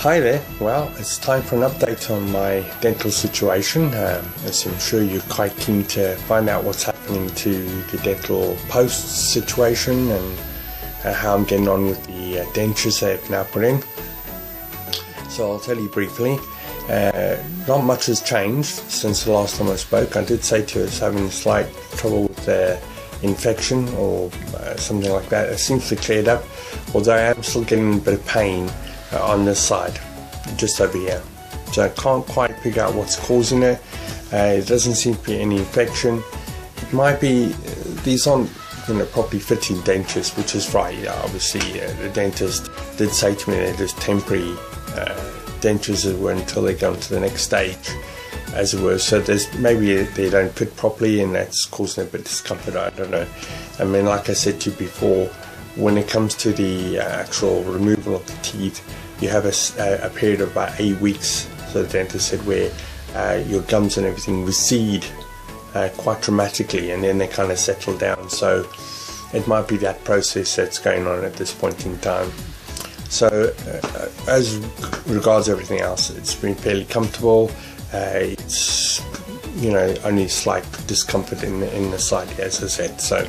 Hi there, well it's time for an update on my dental situation. As I'm sure you're quite keen to find out what's happening to the dental post situation and how I'm getting on with the dentures they've now put in. So I'll tell you briefly. Not much has changed since the last time I spoke. I did say to you I was having slight trouble with infection or something like that. It seems to have cleared up, although I am still getting a bit of pain on this side, just over here. So I can't quite figure out what's causing it. It doesn't seem to be any infection. It might be these aren't properly fitting dentures, which is right. Obviously the dentist did say to me that there's temporary dentures as well until they go to the next stage, as it were. So there's maybe they don't fit properly and that's causing a bit of discomfort. I don't know. I mean, like I said to you before, when it comes to the actual removal of the teeth, you have a period of about 8 weeks, so the dentist said, where your gums and everything recede quite dramatically and then they kind of settle down. So it might be that process that's going on at this point in time. So as regards everything else, it's been fairly comfortable. It's only slight discomfort in the side, as I said, so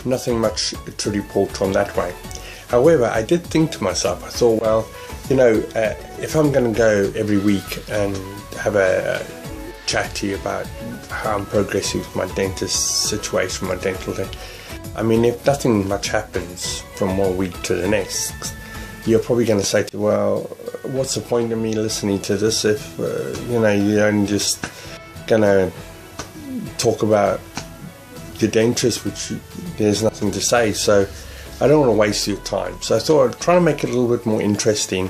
nothing much to report on that way. However, I did think to myself, I thought, well, if I'm going to go every week and have a chat to you about how I'm progressing with my dentist situation, my dental thing, I mean, if nothing much happens from one week to the next, you're probably going to say to me, well, what's the point of me listening to this if you're only just going to talk about the dentures, which there's nothing to say. So I don't want to waste your time. So I thought I'd try to make it a little bit more interesting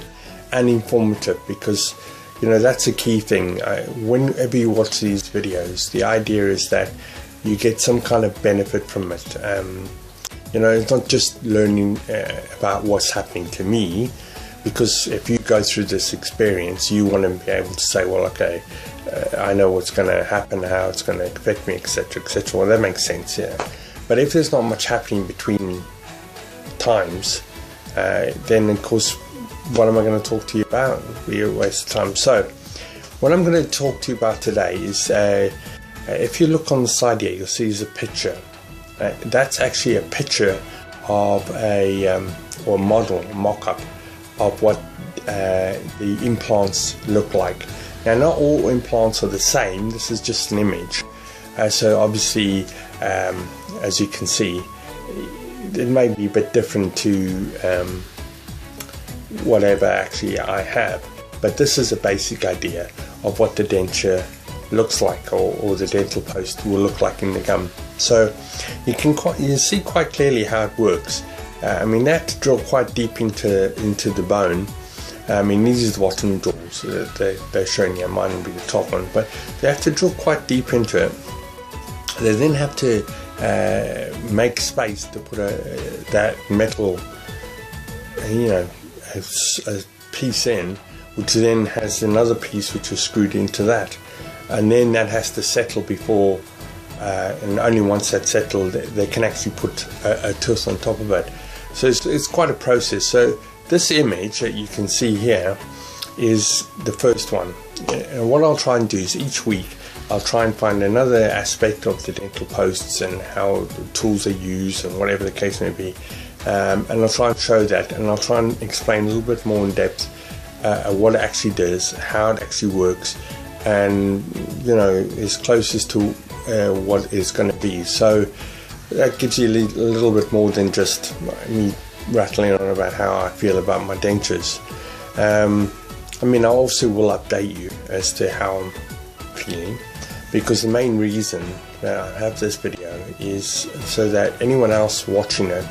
and informative, because that's a key thing. Whenever you watch these videos, the idea is that you get some kind of benefit from it. It's not just learning about what's happening to me, because if you go through this experience, you want to be able to say, well, okay, I know what's going to happen, how it's going to affect me, etc., etc. Well, that makes sense, yeah. But if there's not much happening between times, then of course, what am I going to talk to you about? It'll be a waste of time. So, what I'm going to talk to you about today is, if you look on the side here, you'll see there's a picture. That's actually a picture of or model, mock-up of what the implants look like. Now, not all implants are the same. This is just an image. So obviously, as you can see, it may be a bit different to whatever actually I have. But this is a basic idea of what the denture looks like, or the dental post will look like in the gum. So you can see quite clearly how it works. I mean, they have to drill quite deep into the bone. I mean, these are the bottom drills they're showing you. Mine will be the top one, but they have to drill quite deep into it. They then have to make space to put that metal, a piece in, which then has another piece which is screwed into that, and then that has to settle before. And only once that's settled, they can actually put a tooth on top of it. So it's quite a process. So this image that you can see here is the first one. And what I'll try and do is each week I'll try and find another aspect of the dental posts and how the tools are used and whatever the case may be. And I'll try and show that, and I'll try and explain a little bit more in depth what it actually does, how it actually works, and as closest to what it's going to be. So that gives you a little bit more than just me rattling on about how I feel about my dentures. I mean, I also will update you as to how I'm feeling, because the main reason that I have this video is so that anyone else watching it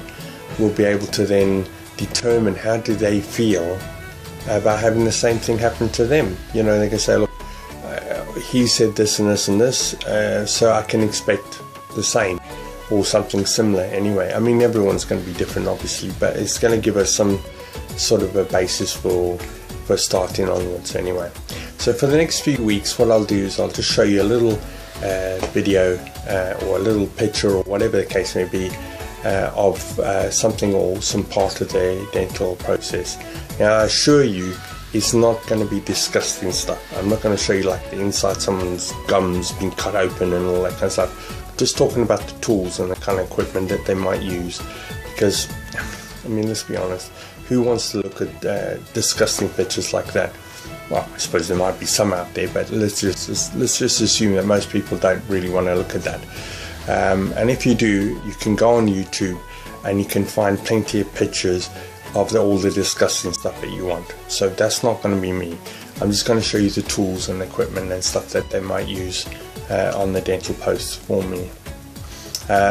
will be able to then determine how do they feel about having the same thing happen to them. They can say, look, he said this and this and this, so I can expect the same or something similar anyway. I mean, everyone's going to be different obviously, but it's going to give us some sort of a basis for starting onwards anyway. So for the next few weeks, what I'll do is I'll just show you a little video or a little picture or whatever the case may be of something or some part of the dental process. Now I assure you, is not going to be disgusting stuff. I'm not going to show you like the inside someone's gums being cut open and all that kind of stuff. I'm just talking about the tools and the kind of equipment that they might use, because I mean, let's be honest, who wants to look at disgusting pictures like that? Well, I suppose there might be some out there, but let's just assume that most people don't really want to look at that. And if you do, you can go on YouTube and you can find plenty of pictures of all the disgusting stuff that you want. So that's not going to be me. I'm just going to show you the tools and equipment and stuff that they might use on the dental posts for me.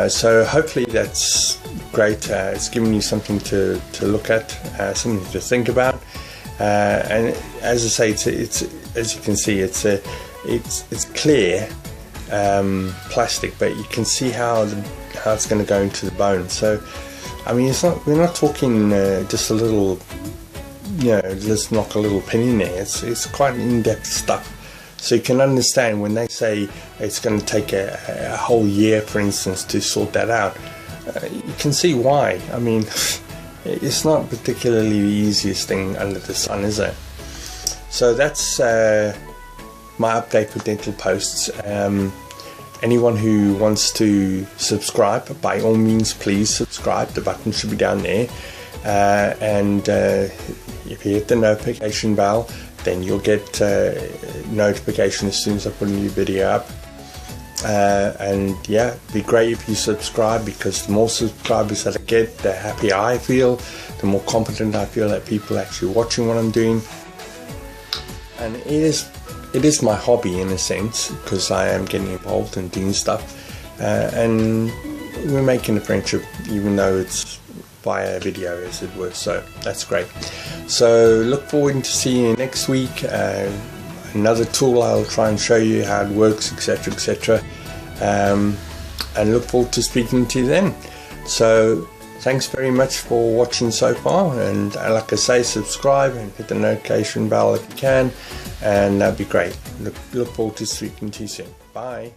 So hopefully that's great. It's given you something to look at, something to think about. And as I say, it's as you can see, it's clear plastic, but you can see how it's going to go into the bone. So I mean, we're not talking just a little, you know, let's knock a little pin in there. It's quite in-depth stuff. So you can understand when they say it's going to take a whole year, for instance, to sort that out. You can see why. I mean, it's not particularly the easiest thing under the sun, is it? So that's my update for dental posts. Anyone who wants to subscribe, by all means please subscribe. The button should be down there, and if you hit the notification bell, then you'll get notification as soon as I put a new video up. And yeah, it'd be great if you subscribe, because the more subscribers that I get, the happier I feel, the more confident I feel that people are actually watching what I'm doing. And it is my hobby in a sense, because I am getting involved and doing stuff, and we're making a friendship, even though it's via video, as it were. So that's great. So look forward to seeing you next week. Another tool I'll try and show you how it works, etc, etc, and look forward to speaking to you then. So thanks very much for watching so far, and like I say, subscribe and hit the notification bell if you can, and that'd be great. Look forward to speaking to you soon. Bye.